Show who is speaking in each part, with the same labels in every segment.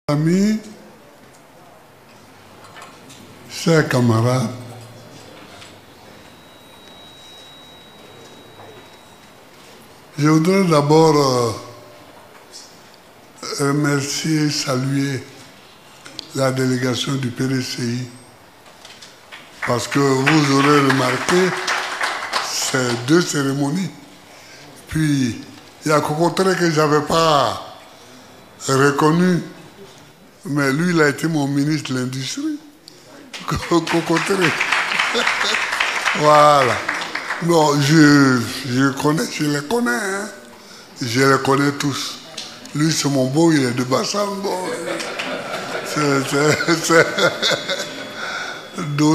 Speaker 1: Amis, chers camarades, je voudrais d'abord remercier, saluer la délégation du PDCI parce que vous aurez remarqué ces deux cérémonies. Puis, il y a Cocotré que je n'avais pas reconnu, mais lui, il a été mon ministre de l'Industrie. Cocotré. Voilà. Non, je les connais, hein. Je les connais tous. Lui, c'est mon beau, il est de Bassam. Bon. C'est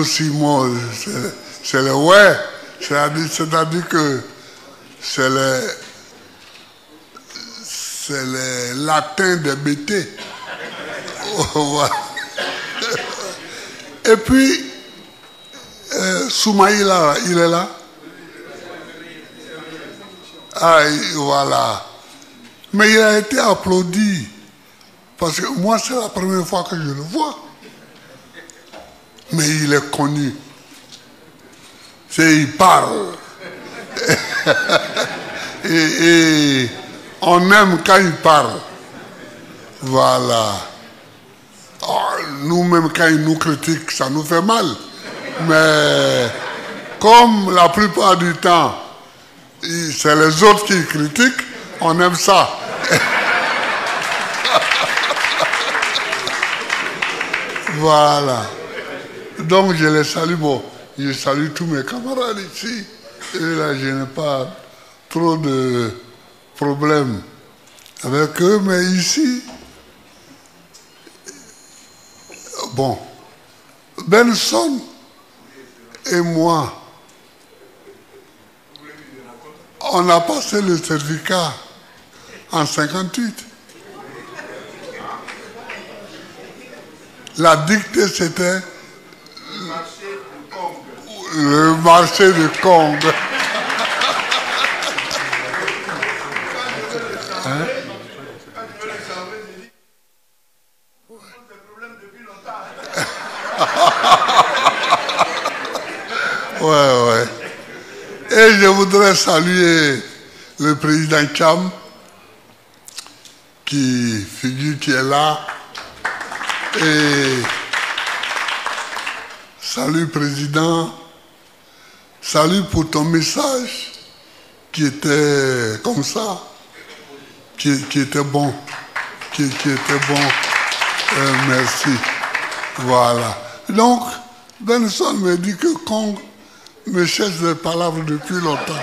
Speaker 1: Simon, c'est le ouais. C'est-à-dire que c'est les latins des BT. Et puis, Soumaïla, il est là. Ah, voilà. Mais il a été applaudi. Parce que moi, c'est la première fois que je le vois. Mais il est connu. Il parle. et on aime quand il parle. Voilà. Oh, nous-mêmes, quand il nous critique, ça nous fait mal. Mais comme la plupart du temps, c'est les autres qui critiquent, on aime ça. Voilà. Donc je les salue. Bon, je salue tous mes camarades ici. Et là, je n'ai pas trop de problèmes avec eux, mais ici, bon, Benson et moi, on a passé le certificat en 58. La dictée, c'était le marché de Kong. Hein? Ouais. Et je voudrais saluer le président Cham, qui est là. Et salut président, salut pour ton message qui était comme ça, qui était bon, qui était bon. Merci. Voilà. Donc, Benson me dit que Kong me cherche des palabres depuis longtemps.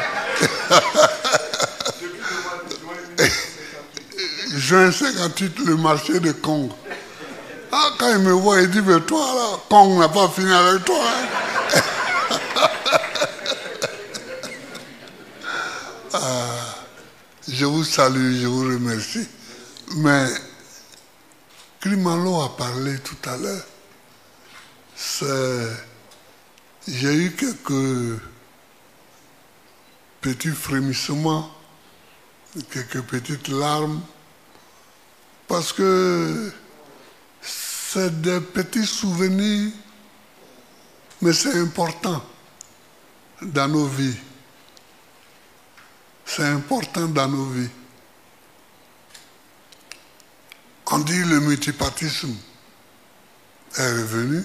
Speaker 1: Juin 58, le marché de Kong. Ah, quand il me voit, il dit, mais toi là, Kong n'a pas fini avec toi. Hein? Je vous salue, je vous remercie. Mais Klimalo a parlé tout à l'heure. J'ai eu quelques petits frémissements, quelques petites larmes, parce que c'est des petits souvenirs, mais c'est important dans nos vies. C'est important dans nos vies. On dit le multipartisme est revenu.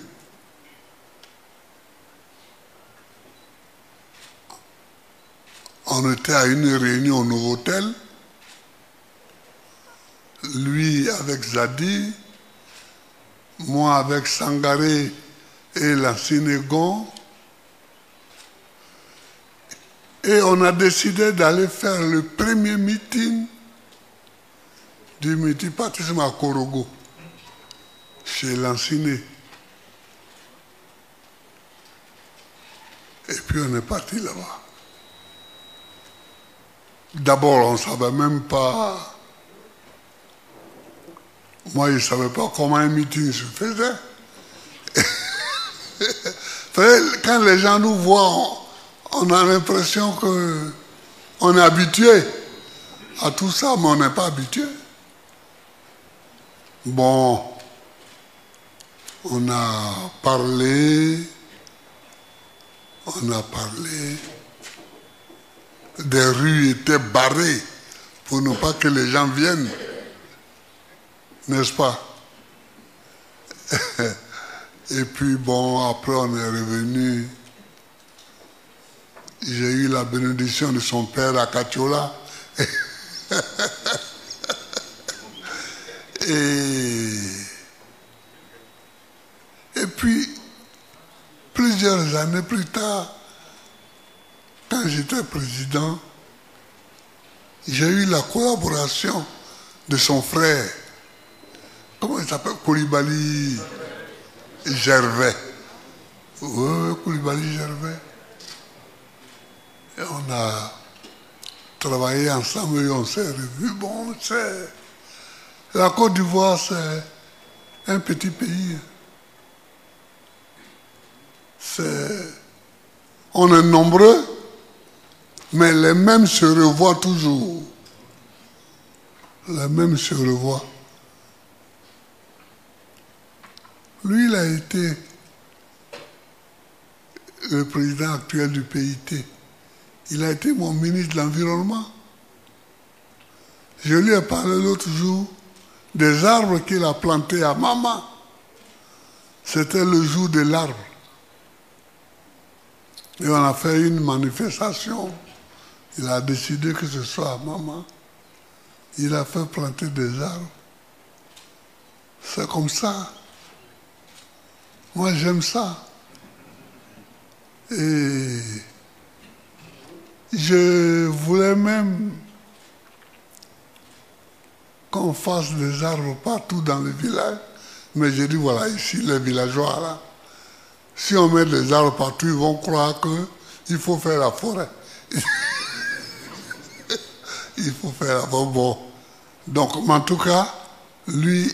Speaker 1: On était à une réunion au Novotel, lui avec Zadi, moi avec Sangaré et la Sénégon. Et on a décidé d'aller faire le premier meeting du multipartisme à Korogo, chez Lanciné. Et puis on est parti là-bas. D'abord, on ne savait même pas. Moi, je ne savais pas comment un meeting se faisait. Quand les gens nous voient, on a l'impression qu'on est habitué à tout ça, mais on n'est pas habitué. Bon, On a parlé des rues étaient barrées pour ne pas que les gens viennent, n'est-ce pas? Et puis bon, après on est revenu. J'ai eu la bénédiction de son père à Katiola. Et puis, plusieurs années plus tard, quand j'étais président, j'ai eu la collaboration de son frère. Comment il s'appelle? Koulibaly Gervais. Oui, Koulibaly Gervais. Et on a travaillé ensemble et on s'est revus. Bon, la Côte d'Ivoire, c'est un petit pays. On est nombreux, mais les mêmes se revoient toujours. Les mêmes se revoient. Lui, il a été le président actuel du PIT. Il a été mon ministre de l'Environnement. Je lui ai parlé l'autre jour des arbres qu'il a plantés à Mama. C'était le jour de l'arbre. Et on a fait une manifestation. Il a décidé que ce soit à Mama. Il a fait planter des arbres. C'est comme ça. Moi, j'aime ça. Et je voulais même qu'on fasse des arbres partout dans le village. Mais j'ai dit, voilà, ici, les villageois, là, si on met des arbres partout, ils vont croire qu'il faut faire la forêt. Il faut faire la forêt. Bon. Donc, en tout cas, lui,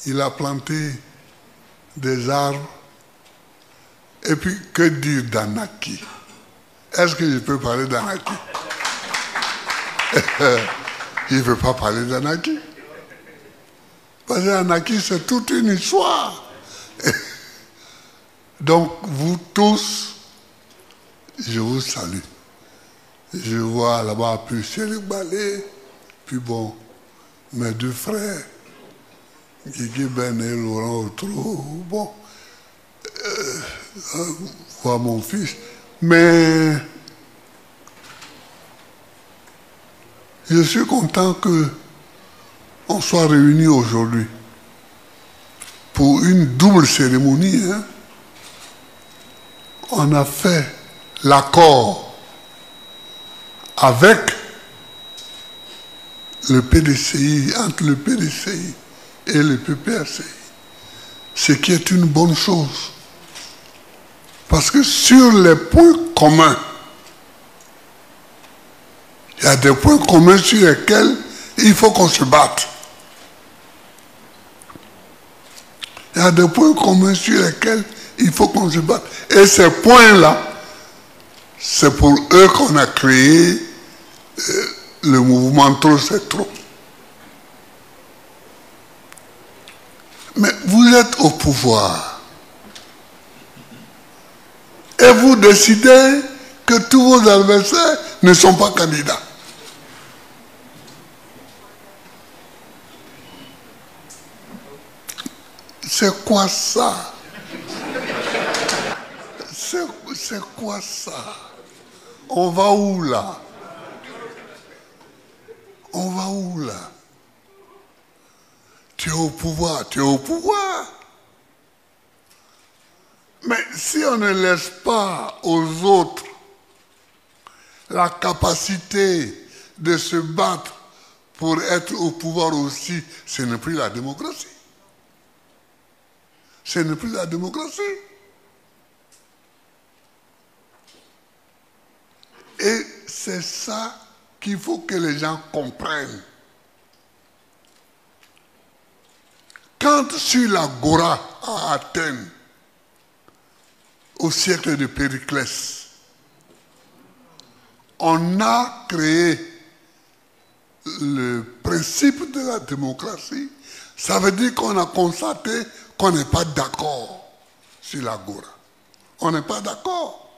Speaker 1: il a planté des arbres. Et puis, que dire d'Anaki? Est-ce que je peux parler d'Anaki? Je ne veux pas parler d'Anaki. Parce qu'Anaki, c'est toute une histoire. Donc, vous tous, je vous salue. Je vois là-bas Pierre Balé, puis bon, mes deux frères, Guigui Ben et Laurent Outreau, bon, voir mon fils. Mais je suis content qu'on soit réunis aujourd'hui pour une double cérémonie. Hein. On a fait l'accord avec le PDCI, entre le PDCI et le PPRCI, ce qui est une bonne chose. Parce que sur les points communs, il y a des points communs sur lesquels il faut qu'on se batte. Il y a des points communs sur lesquels il faut qu'on se batte. Et ces points-là, c'est pour eux qu'on a créé le mouvement Trop c'est trop. Mais vous êtes au pouvoir. Et vous décidez que tous vos adversaires ne sont pas candidats. C'est quoi ça? C'est quoi ça? On va où là? On va où là? Tu es au pouvoir, tu es au pouvoir. Mais si on ne laisse pas aux autres la capacité de se battre pour être au pouvoir aussi, ce n'est plus la démocratie. Ce n'est plus la démocratie. Et c'est ça qu'il faut que les gens comprennent. Quand sur l'agora à Athènes, au siècle de Périclès, on a créé le principe de la démocratie, Ça veut dire qu'on a constaté qu'on n'est pas d'accord sur l'agora. On n'est pas d'accord.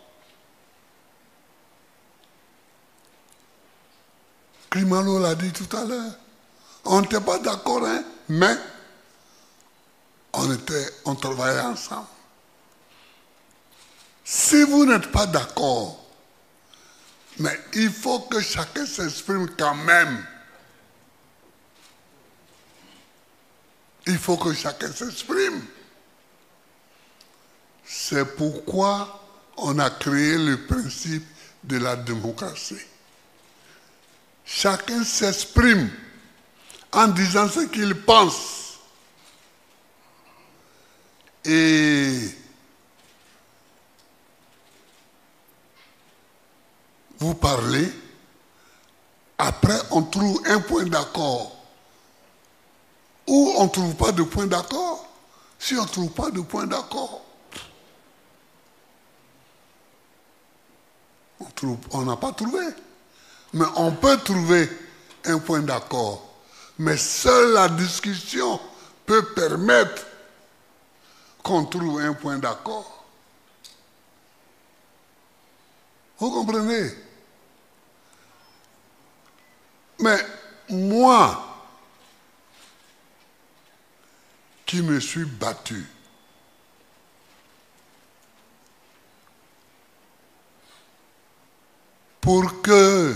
Speaker 1: Klimalo l'a dit tout à l'heure. On n'était pas d'accord, hein, mais on travaillait ensemble. Si vous n'êtes pas d'accord, mais il faut que chacun s'exprime quand même. Il faut que chacun s'exprime. C'est pourquoi on a créé le principe de la démocratie. Chacun s'exprime en disant ce qu'il pense. Et vous parlez, après on trouve un point d'accord. Ou on ne trouve pas de point d'accord. Si on ne trouve pas de point d'accord, on n'a pas trouvé. Mais on peut trouver un point d'accord. Mais seule la discussion peut permettre qu'on trouve un point d'accord. Vous comprenez? Mais moi, qui me suis battu pour que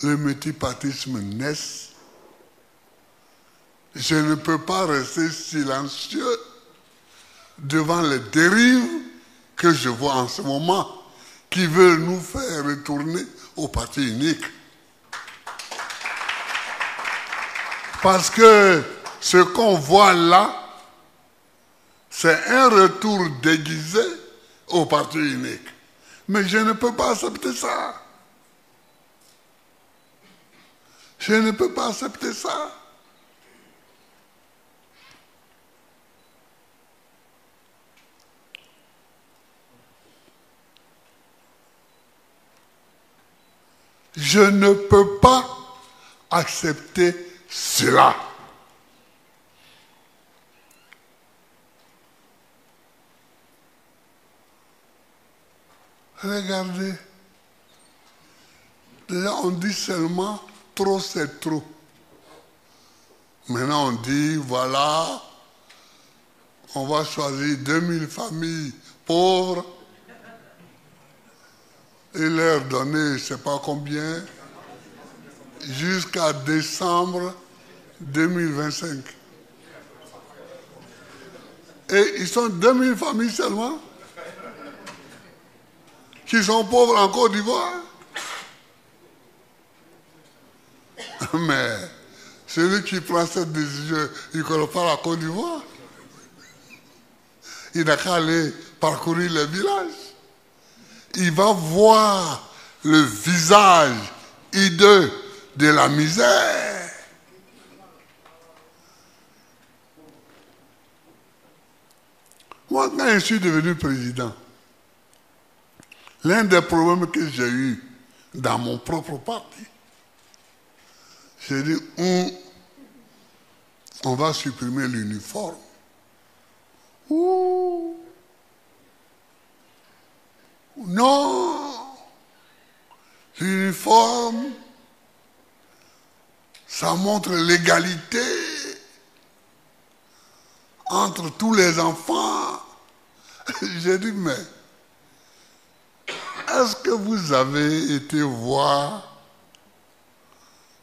Speaker 1: le multipartisme naisse, je ne peux pas rester silencieux devant les dérives que je vois en ce moment, qui veulent nous faire retourner au parti unique. Parce que ce qu'on voit là, c'est un retour déguisé au parti unique. Mais je ne peux pas accepter ça. Je ne peux pas accepter ça. Je ne peux pas accepter cela. Regardez. Déjà, on dit seulement trop, c'est trop. Maintenant, on dit, voilà, on va choisir 2000 familles pauvres et leur donner, je ne sais pas combien, jusqu'à décembre 2025. Et ils sont 2000 familles seulement qui sont pauvres en Côte d'Ivoire. Mais celui qui prend cette décision, il ne connaît pas la Côte d'Ivoire. Il n'a qu'à aller parcourir les villages. Il va voir le visage hideux de la misère. Moi, quand je suis devenu président, l'un des problèmes que j'ai eu dans mon propre parti, j'ai dit, on va supprimer l'uniforme. Ouh. Non, l'uniforme, ça montre l'égalité entre tous les enfants. J'ai dit, mais est-ce que vous avez été voir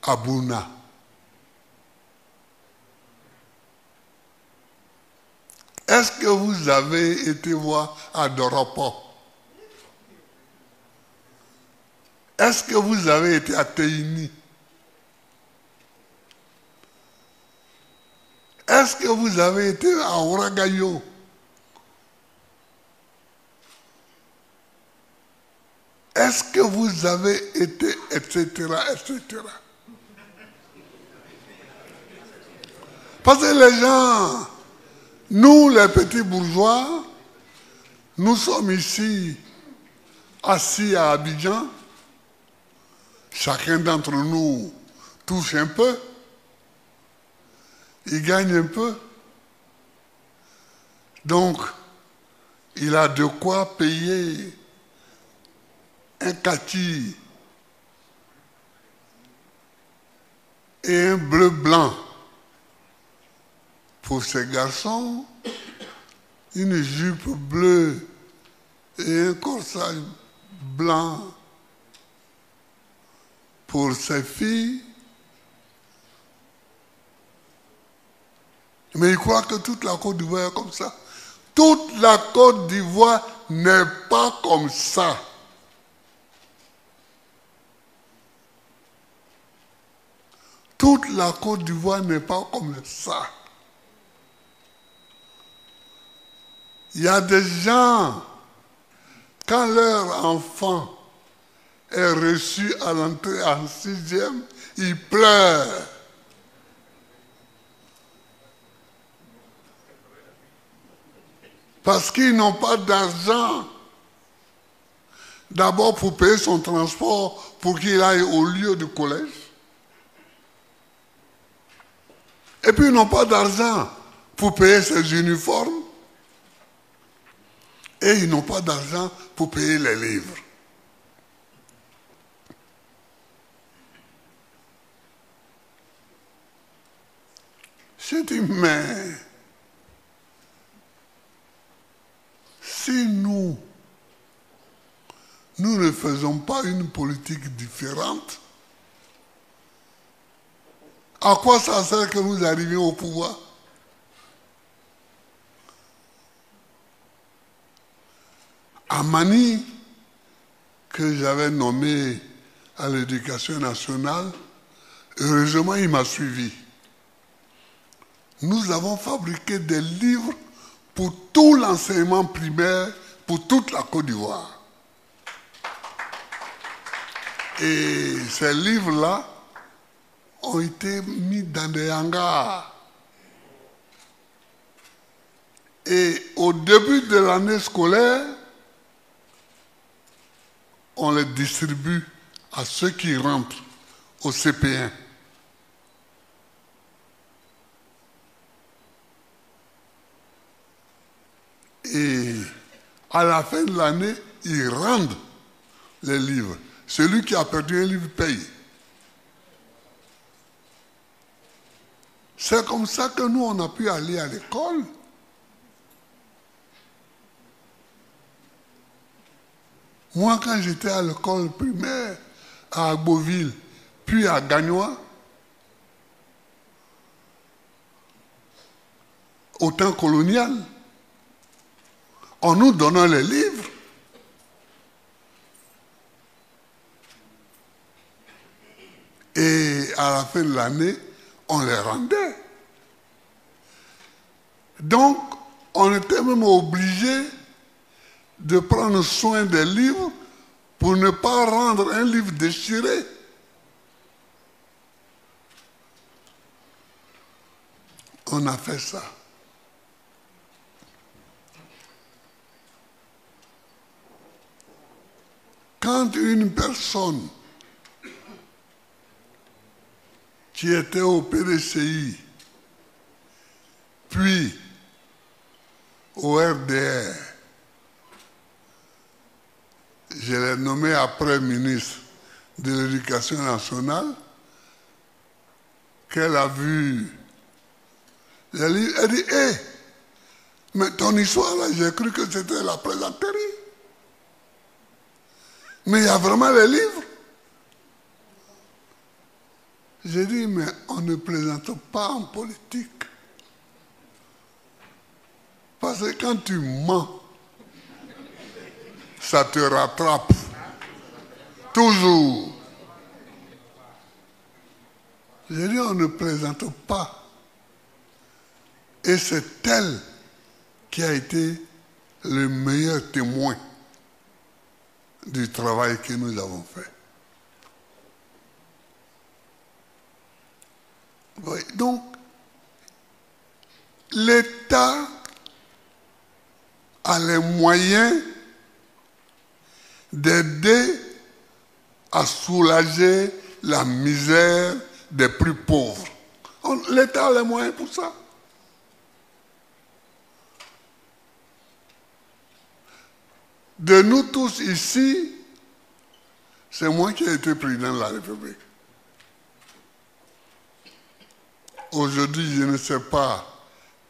Speaker 1: Abouna? Est-ce que vous avez été voir Adoropo? Est-ce que vous avez été à Teini? Est-ce que vous avez été à Oragayo? Est-ce que vous avez été, etc., etc. Parce que les gens, nous les petits bourgeois, nous sommes ici, assis à Abidjan. Chacun d'entre nous touche un peu. il gagne un peu. Donc, il a de quoi payer un kaki et un bleu blanc pour ses garçons, une jupe bleue et un corsage blanc pour ses filles. Mais il croit que toute la Côte d'Ivoire est comme ça. Toute la Côte d'Ivoire n'est pas comme ça. Toute la Côte d'Ivoire n'est pas comme ça. Il y a des gens, quand leur enfant est reçu à l'entrée en 6e, ils pleurent. Parce qu'ils n'ont pas d'argent. D'abord pour payer son transport, pour qu'il aille au lieu du collège. Et puis ils n'ont pas d'argent pour payer ses uniformes. Et ils n'ont pas d'argent pour payer les livres. J'ai dit, mais si nous ne faisons pas une politique différente, à quoi ça sert que nous arrivions au pouvoir? Amani, que j'avais nommé à l'éducation nationale, heureusement il m'a suivi. Nous avons fabriqué des livres pour tout l'enseignement primaire, pour toute la Côte d'Ivoire. Et ces livres-là ont été mis dans des hangars. Et au début de l'année scolaire, on les distribue à ceux qui rentrent au CP1. Et à la fin de l'année, ils rendent les livres. Celui qui a perdu un livre paye. C'est comme ça que nous, on a pu aller à l'école. Moi, quand j'étais à l'école primaire, à Agboville, puis à Gagnois, au temps colonial, on nous donnait les livres. Et à la fin de l'année, on les rendait. Donc, on était même obligé de prendre soin des livres pour ne pas rendre un livre déchiré. On a fait ça. Quand une personne qui était au PDCI, puis au RDR, je l'ai nommé après ministre de l'Éducation nationale, qu'elle a vu les livres, elle dit, hé, mais ton histoire là, j'ai cru que c'était la plaisanterie. Mais il y a vraiment les livres. J'ai dit, mais on ne plaisante pas en politique. Parce que quand tu mens, ça te rattrape. Toujours. J'ai dit, on ne plaisante pas. Et c'est elle qui a été le meilleur témoin du travail que nous avons fait. Oui, donc, l'État a les moyens d'aider à soulager la misère des plus pauvres. L'État a les moyens pour ça. De nous tous ici, c'est moi qui ai été président de la République. Aujourd'hui, je ne sais pas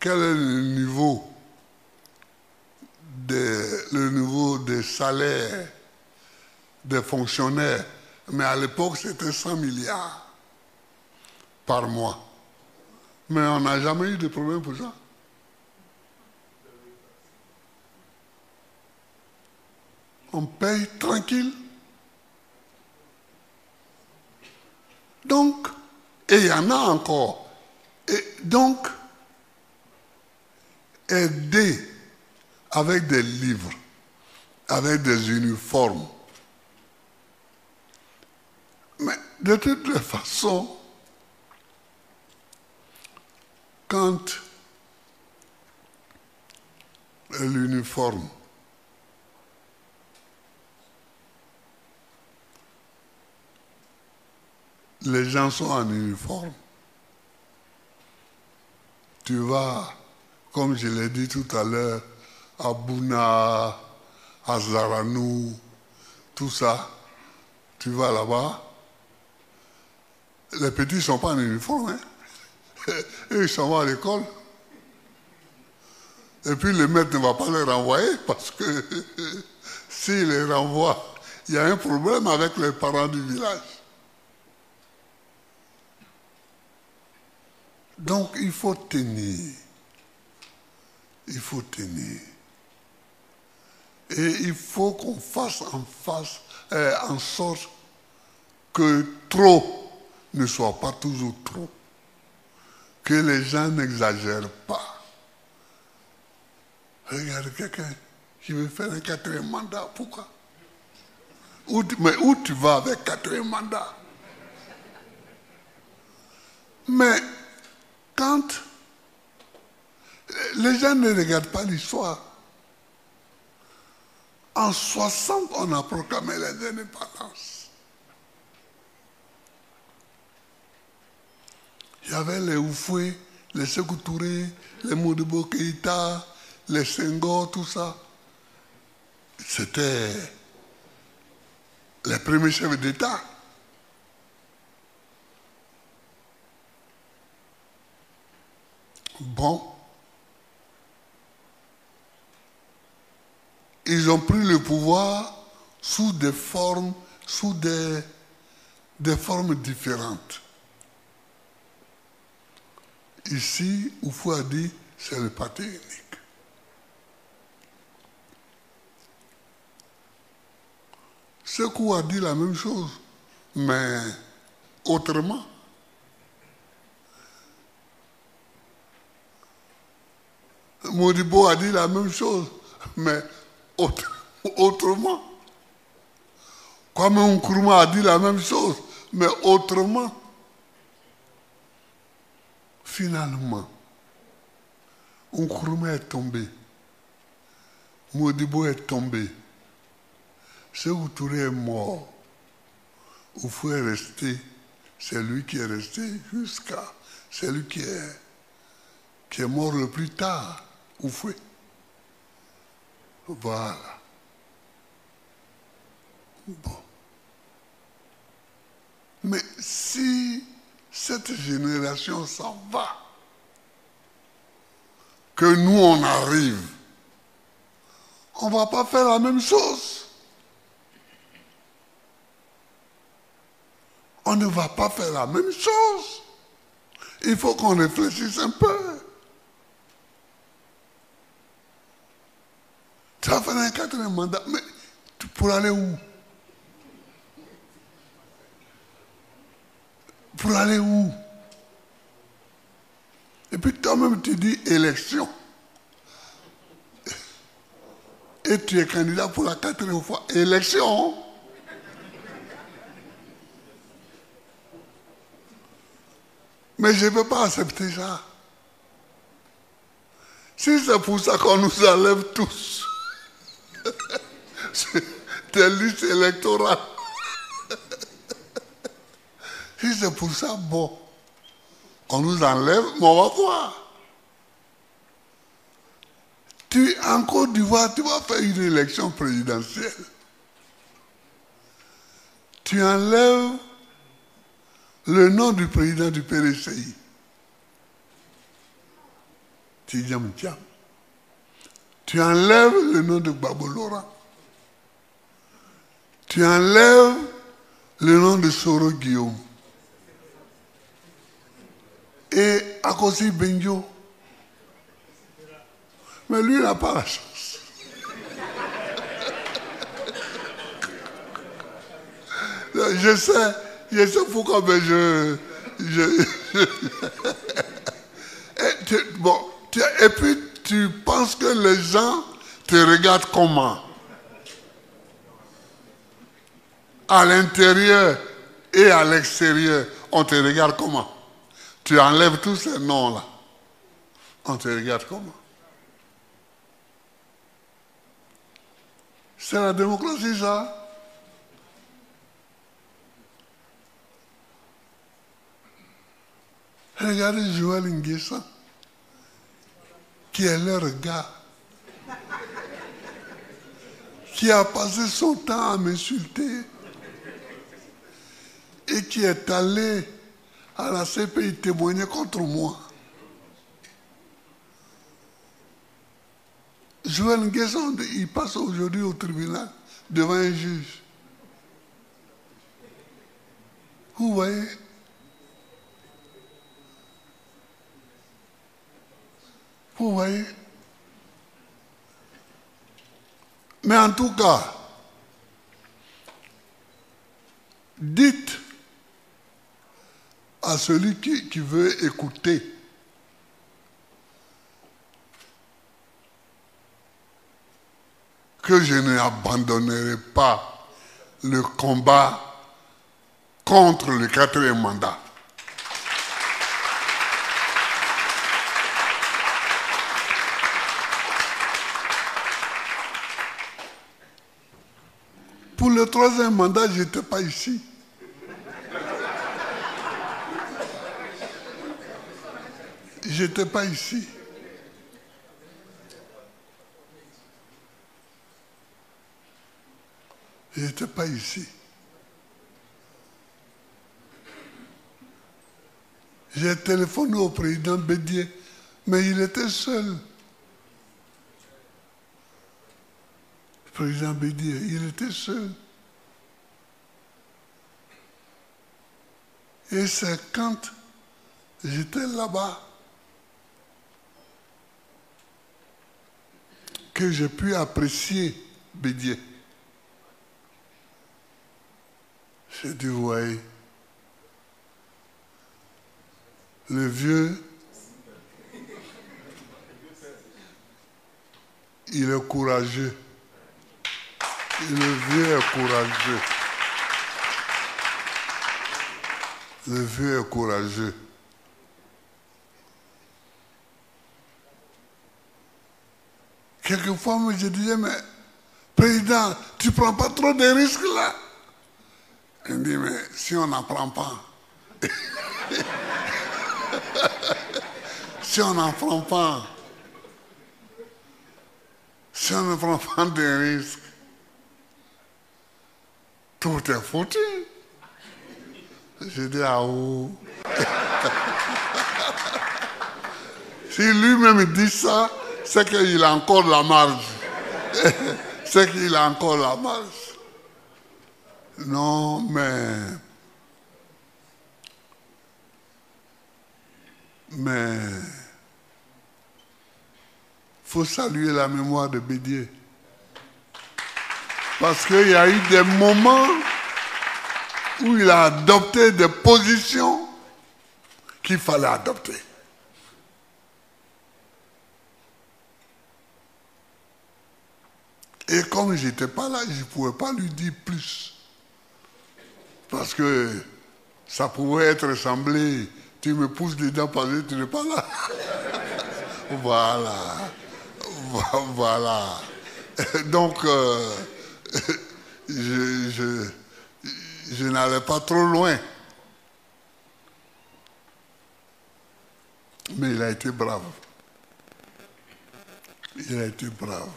Speaker 1: quel est le niveau des salaires des fonctionnaires, mais à l'époque, c'était 100 milliards par mois. Mais on n'a jamais eu de problème pour ça. On paye tranquille. Donc, et il y en a encore. Et donc, aider avec des livres, avec des uniformes. Mais de toute façon, quand l'uniforme les gens sont en uniforme. Tu vas, comme je l'ai dit tout à l'heure, à Bouna, à Zaranou, tout ça, tu vas là-bas. Les petits ne sont pas en uniforme, hein. Eux, ils s'en vont à l'école. Et puis le maître ne va pas les renvoyer parce que s'il les renvoie, il y a un problème avec les parents du village. Donc il faut tenir. Il faut tenir. Et il faut qu'on fasse en sorte que trop ne soit pas toujours trop. Que les gens n'exagèrent pas. Regarde quelqu'un qui veut faire un 4e mandat. Pourquoi? Mais où tu vas avec 4e mandat? Mais quand les gens ne regardent pas l'histoire, en 60, on a proclamé l'indépendance. Il y avait les Oufoué, les Sékou Touré, les Modibo Keïta, les Senghor, tout ça. C'était les premiers chefs d'État. Bon. Ils ont pris le pouvoir sous des formes, des formes différentes. Ici, Oufou a dit, c'est le parti unique. Sékou a dit la même chose, mais autrement. Modibo a dit la même chose, mais autrement. Kwame Nkrumah a dit la même chose, mais autrement. Finalement, Nkrumah est tombé. Modibo est tombé. Sékou Touré est mort. Oufou est resté. C'est lui qui est resté jusqu'à... C'est lui qui est mort le plus tard. Oufou. Voilà. Bon. Mais si cette génération s'en va, que nous on arrive, on ne va pas faire la même chose. On ne va pas faire la même chose. Il faut qu'on réfléchisse un peu. Tu vas faire un 4e mandat, mais pour aller où? Pour aller où? Et puis toi-même tu dis élection. Et tu es candidat pour la 4e fois. Élection. Mais je ne peux pas accepter ça. Si c'est pour ça qu'on nous enlève tous des listes électorales, si c'est pour ça, bon, On nous enlève, mais on va voir. En Côte d'Ivoire, tu vas faire une élection présidentielle. Tu enlèves le nom du président du PDCI. Tidjam Thiam. Tu enlèves le nom de Gbagbo Laurent. Tu enlèves le nom de Soro Guillaume. Et Akosi Benjo. Mais lui, il n'a pas la chance. Je sais pourquoi, mais et puis, tu penses que les gens te regardent comment? À l'intérieur et à l'extérieur, on te regarde comment? Tu enlèves tous ces noms-là. On te regarde comment? C'est la démocratie, ça. Regardez Joël Nguessan, qui est leur gars, qui a passé son temps à m'insulter et qui est allé à la CPI témoigner contre moi. Joël Nguessan, il passe aujourd'hui au tribunal devant un juge. Vous voyez? Vous voyez? Mais en tout cas, dites à celui qui veut écouter que je n'abandonnerai pas le combat contre le 4e mandat. Pour le 3e mandat, je n'étais pas ici. Je n'étais pas ici. Je n'étais pas ici. J'ai téléphoné au président Bédié, mais il était seul. Le président Bédié, il était seul. Et c'est quand j'étais là-bas que j'ai pu apprécier Bédié. J'ai dit, vous voyez, le vieux, il est courageux. Le vieux est courageux. Le vieux est courageux. Quelquefois, je disais, mais président, tu ne prends pas trop de risques là? Il me dit, mais si on n'en prend pas, si on n'en prend pas, si on ne prend pas de risques, tout est foutu. J'ai dit, ah oh. Si lui-même dit ça, c'est qu'il a encore la marge. C'est qu'il a encore la marge. Non, mais faut saluer la mémoire de Bédié. Parce qu'il y a eu des moments où il a adopté des positions qu'il fallait adopter. Et comme je n'étais pas là, je ne pouvais pas lui dire plus. Parce que ça pouvait être semblé, tu me pousses dedans parce que tu n'es pas là. Voilà. Voilà. Donc, je n'allais pas trop loin. Mais il a été brave. Il a été brave.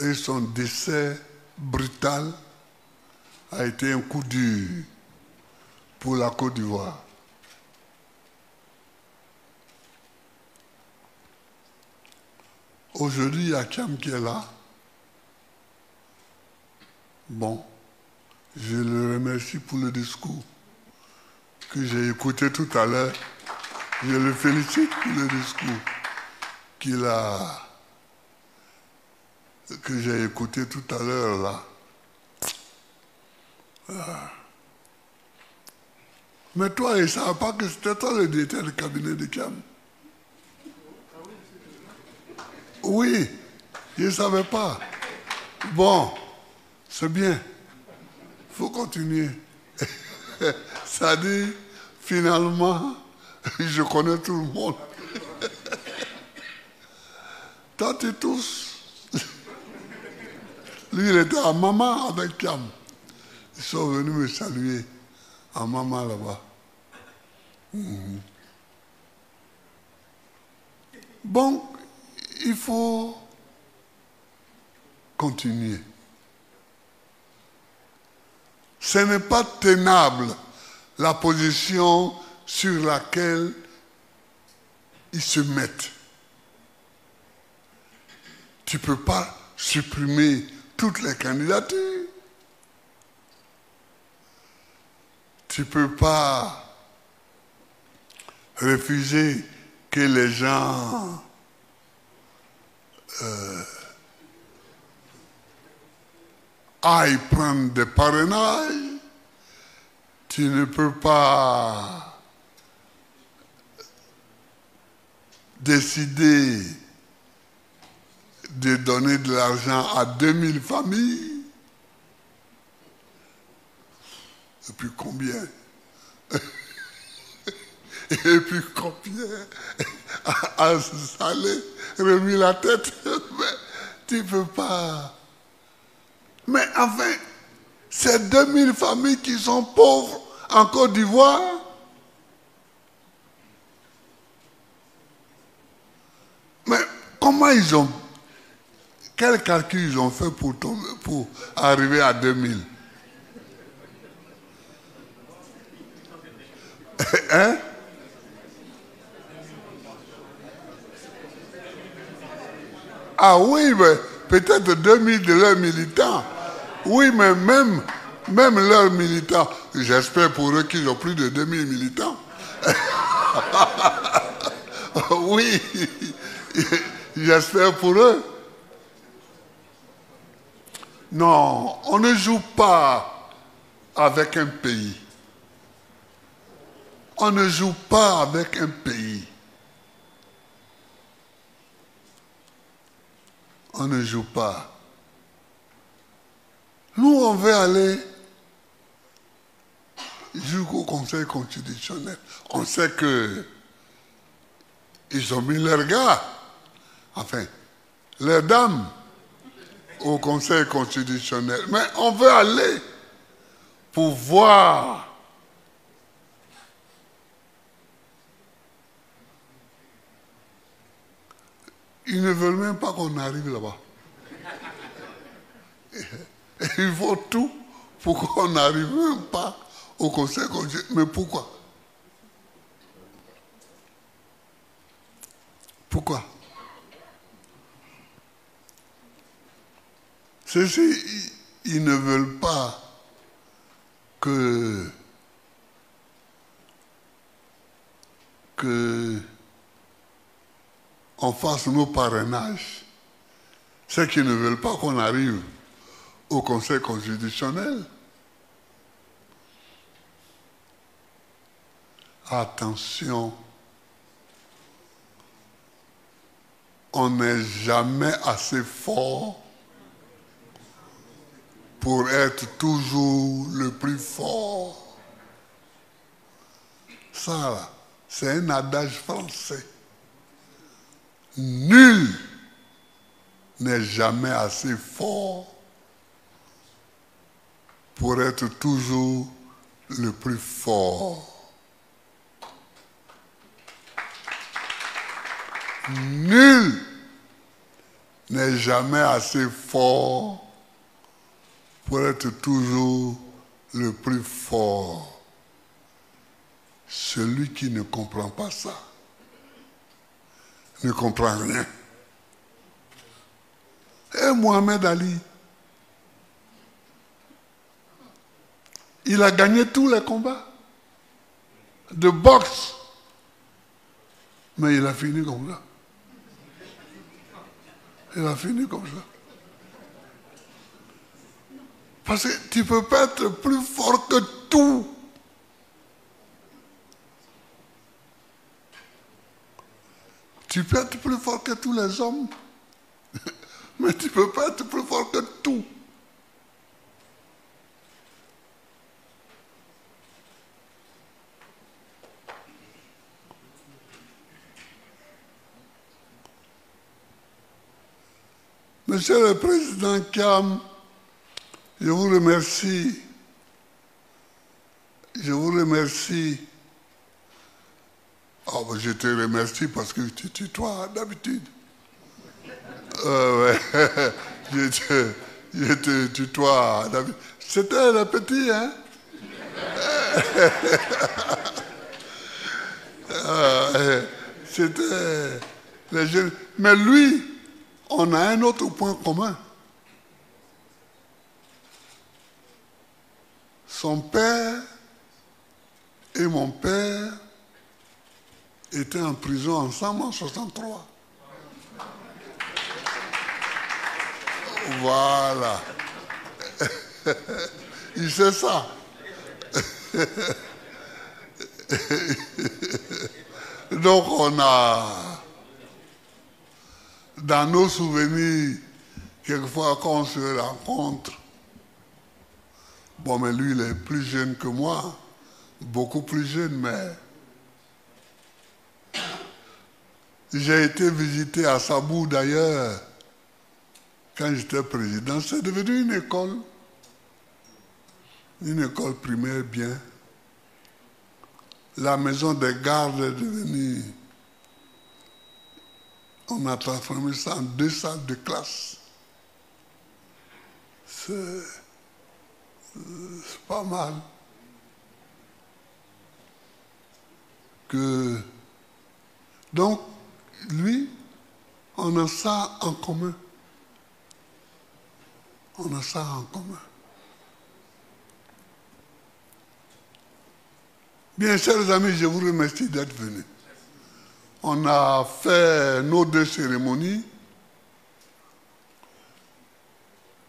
Speaker 1: Et son décès brutal a été un coup dur pour la Côte d'Ivoire. Aujourd'hui, il y a Thiam qui est là. Bon, je le remercie pour le discours que j'ai écouté tout à l'heure. Je le félicite pour le discours que j'ai écouté tout à l'heure là. Mais toi, il ne savait pas que c'était toi le directeur du cabinet de Thiam. Oui, je ne savais pas. Bon, c'est bien. Il faut continuer. Ça dit, finalement, je connais tout le monde. Toi, tu tous. Lui, il était à Maman avec Thiam. Ils sont venus me saluer à Maman là-bas. Bon, il faut continuer. Ce n'est pas tenable la position sur laquelle ils se mettent. Tu ne peux pas supprimer toutes les candidatures. Tu ne peux pas refuser que les gens aillent prendre des parrainages. Tu ne peux pas décider de donner de l'argent à 2000 familles. Et puis combien? Et puis combien à Salé remis la tête? Mais tu ne peux pas. Mais enfin, ces 2000 familles qui sont pauvres en Côte d'Ivoire, mais comment ils ont, quel calcul ils ont fait pour arriver à 2000? Hein? Ah oui, mais peut-être 2000 de leurs militants. Oui, mais même leurs militants, j'espère pour eux qu'ils ont plus de 2000 militants. Oui, j'espère pour eux. Non, on ne joue pas avec un pays. On ne joue pas avec un pays. On ne joue pas. Nous, on veut aller jusqu'au Conseil constitutionnel. On sait que ils ont mis leurs gars, enfin, leurs dames, au Conseil constitutionnel. Mais on veut aller pour voir ils ne veulent même pas qu'on arrive là-bas. Il faut tout pour qu'on n'arrive même pas au Conseil constitutionnel. Mais pourquoi? Pourquoi? Ceux-ci, ils ne veulent pas que on fasse nos parrainages. C'est qu'ils ne veulent pas qu'on arrive au Conseil constitutionnel. Attention, on n'est jamais assez fort pour être toujours le plus fort. Ça, là, c'est un adage français. Nul n'est jamais assez fort pour être toujours le plus fort. Nul n'est jamais assez fort pour être toujours le plus fort. Celui qui ne comprend pas ça ne comprend rien. Et Mohamed Ali, il a gagné tous les combats de boxe, mais il a fini comme ça. Il a fini comme ça. Parce que tu ne peux pas être plus fort que tout. Tu peux être plus fort que tous les hommes, mais tu ne peux pas être plus fort que tout. Monsieur le Président Kiam, je vous remercie. Je vous remercie. Oh, ben je te remercie parce que tu tutoies d'habitude. Ouais. Je te tutoie d'habitude. C'était le petit, hein? C'était les jeunes. Mais lui, on a un autre point commun. Son père et mon père étaient en prison ensemble en 1963. Voilà. Il sait ça. Donc on a, dans nos souvenirs, quelquefois quand on se rencontre, bon mais lui il est plus jeune que moi, beaucoup plus jeune, mais j'ai été visiter à Sabou d'ailleurs, quand j'étais président, c'est devenu une école primaire bien. La maison des gardes est devenue, on a transformé ça en 2 salles de classe. C'est pas mal. Donc, lui, on a ça en commun. On a ça en commun. Bien, chers amis, je vous remercie d'être venus. On a fait nos 2 cérémonies.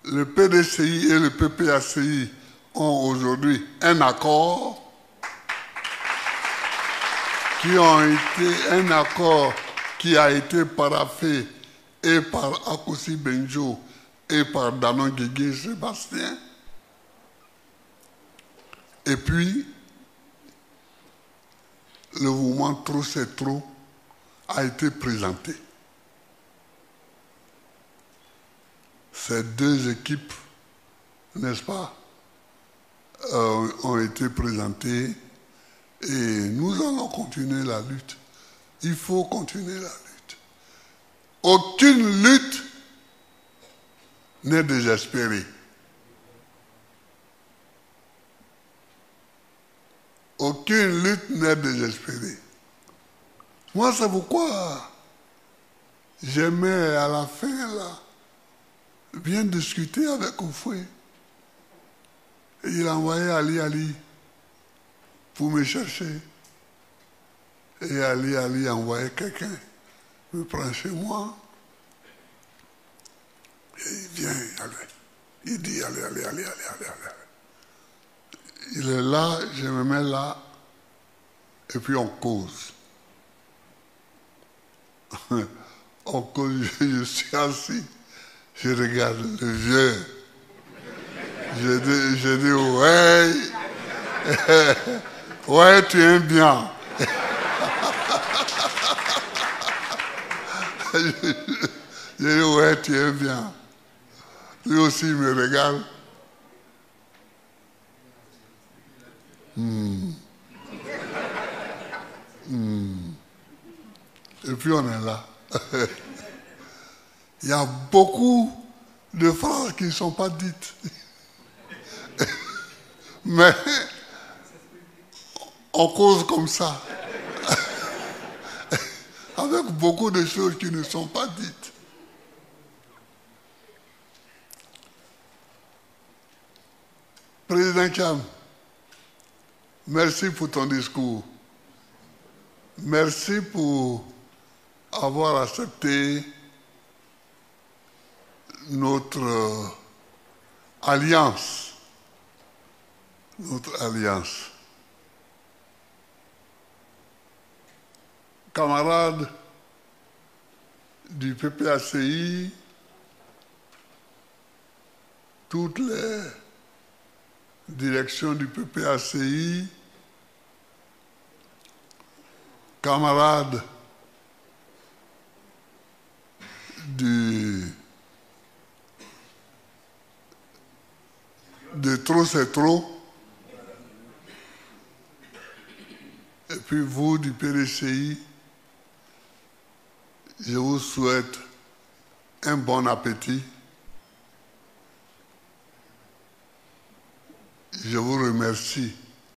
Speaker 1: Le PDCI et le PPACI ont aujourd'hui un accord qui a été paraphé et par Akossi Benjo et par Danon Guégué Sébastien. Et puis, le mouvement Trop c'est trop a été présenté. Ces 2 équipes, n'est-ce pas, ont été présentées et nous allons continuer la lutte. Il faut continuer la lutte. Aucune lutte n'est désespérée. Aucune lutte n'est désespérée. Moi, c'est pourquoi j'aimais à la fin, là, bien discuter avec Oufoué. Et il a envoyé Ali pour me chercher. Et Ali a envoyé quelqu'un me prendre chez moi. Et il vient, allez. Il dit, allez. Il est là, je me mets là, et puis on cause. On cause, je suis assis, je regarde le vieux. Je dis, ouais, ouais, tu aimes bien. Je dis, ouais, tu aimes bien. Lui aussi, il me regarde. Et puis on est là. Il y a beaucoup de phrases qui ne sont pas dites. Mais on cause comme ça. Avec beaucoup de choses qui ne sont pas dites. Président Cham, merci pour ton discours. Merci pour avoir accepté notre alliance. Notre alliance. Camarades du PPACI, toutes les directions du PPACI, camarades de Trop c'est trop, et puis vous du PDCI, je vous souhaite un bon appétit. Je vous remercie